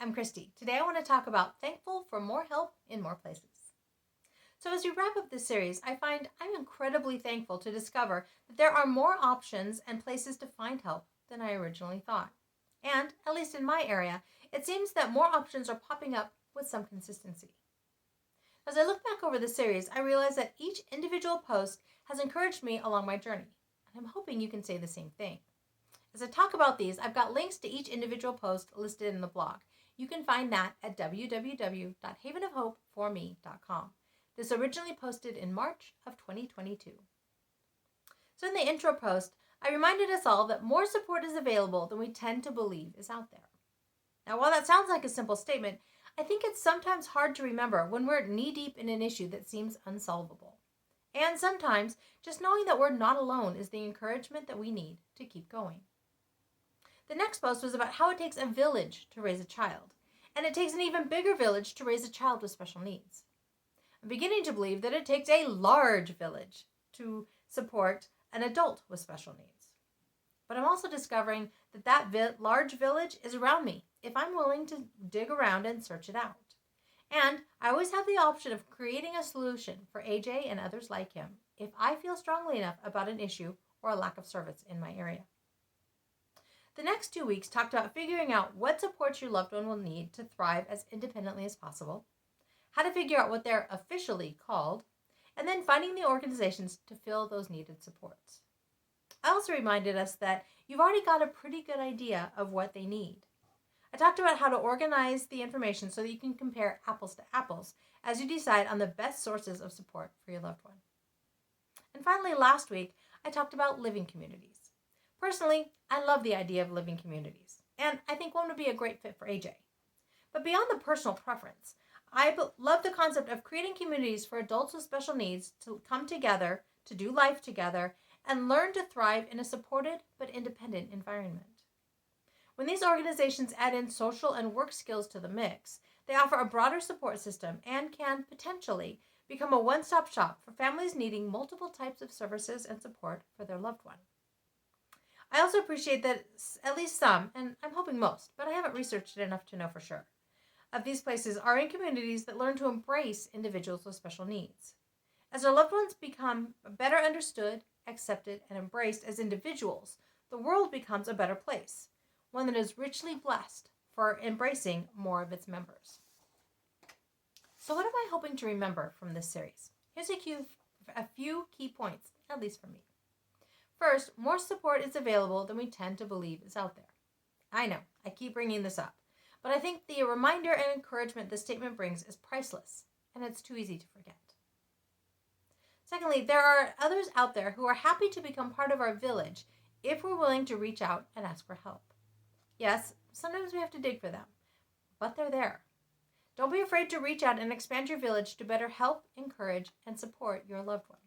I'm Christy. Today I want to talk about thankful for more help in more places. So as we wrap up this series, I find I'm incredibly thankful to discover that there are more options and places to find help than I originally thought. And, at least in my area, it seems that more options are popping up with some consistency. As I look back over the series, I realize that each individual post has encouraged me along my journey, and I'm hoping you can say the same thing. As I talk about these, I've got links to each individual post listed in the blog. You can find that at www.havenofhopeforme.com. This originally posted in March of 2022. So in the intro post, I reminded us all that more support is available than we tend to believe is out there. Now, while that sounds like a simple statement, I think it's sometimes hard to remember when we're knee-deep in an issue that seems unsolvable. And sometimes, just knowing that we're not alone is the encouragement that we need to keep going. The next post was about how it takes a village to raise a child, and it takes an even bigger village to raise a child with special needs. I'm beginning to believe that it takes a large village to support an adult with special needs. But I'm also discovering that large village is around me if I'm willing to dig around and search it out. And I always have the option of creating a solution for AJ and others like him if I feel strongly enough about an issue or a lack of service in my area. The next 2 weeks talked about figuring out what supports your loved one will need to thrive as independently as possible, how to figure out what they're officially called, and then finding the organizations to fill those needed supports. I also reminded us that you've already got a pretty good idea of what they need. I talked about how to organize the information so that you can compare apples to apples as you decide on the best sources of support for your loved one. And finally, last week, I talked about living communities. Personally, I love the idea of living communities, and I think one would be a great fit for AJ. But beyond the personal preference, I love the concept of creating communities for adults with special needs to come together, to do life together, and learn to thrive in a supported but independent environment. When these organizations add in social and work skills to the mix, they offer a broader support system and can potentially become a one-stop shop for families needing multiple types of services and support for their loved one. I also appreciate that at least some, and I'm hoping most, but I haven't researched it enough to know for sure, of these places are in communities that learn to embrace individuals with special needs. As our loved ones become better understood, accepted, and embraced as individuals, the world becomes a better place, one that is richly blessed for embracing more of its members. So what am I hoping to remember from this series? Here's a few key points, at least for me. First, more support is available than we tend to believe is out there. I know, I keep bringing this up, but I think the reminder and encouragement this statement brings is priceless, and it's too easy to forget. Secondly, there are others out there who are happy to become part of our village if we're willing to reach out and ask for help. Yes, sometimes we have to dig for them, but they're there. Don't be afraid to reach out and expand your village to better help, encourage, and support your loved one.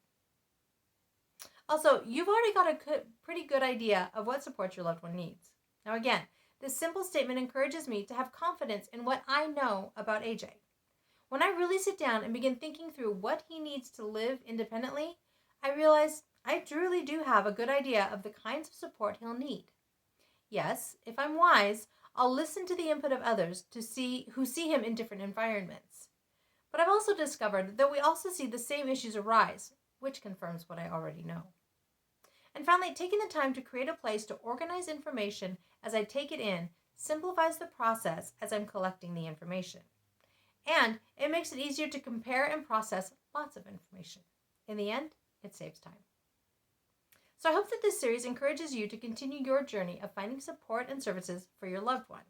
Also, you've already got a pretty good idea of what support your loved one needs. Now again, this simple statement encourages me to have confidence in what I know about AJ. When I really sit down and begin thinking through what he needs to live independently, I realize I truly do have a good idea of the kinds of support he'll need. Yes, if I'm wise, I'll listen to the input of others who see him in different environments. But I've also discovered that we also see the same issues arise, which confirms what I already know. And finally, taking the time to create a place to organize information as I take it in simplifies the process as I'm collecting the information. And it makes it easier to compare and process lots of information. In the end, it saves time. So I hope that this series encourages you to continue your journey of finding support and services for your loved one.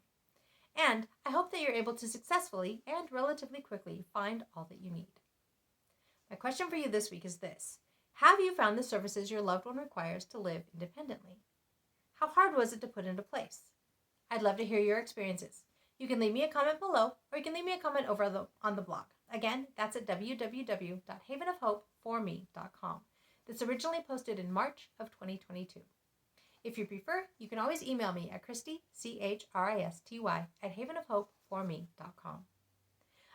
And I hope that you're able to successfully and relatively quickly find all that you need. My question for you this week is this: have you found the services your loved one requires to live independently? How hard was it to put into place? I'd love to hear your experiences. You can leave me a comment below, or you can leave me a comment over on the blog. Again, that's at www.havenofhopeforme.com. This originally posted in March of 2022. If you prefer, you can always email me at Christy, CHRISTY, at havenofhopeforme.com.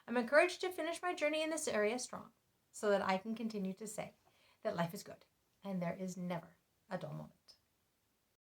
I'm encouraged to finish my journey in this area strong, so that I can continue to say that life is good and there is never a dull moment.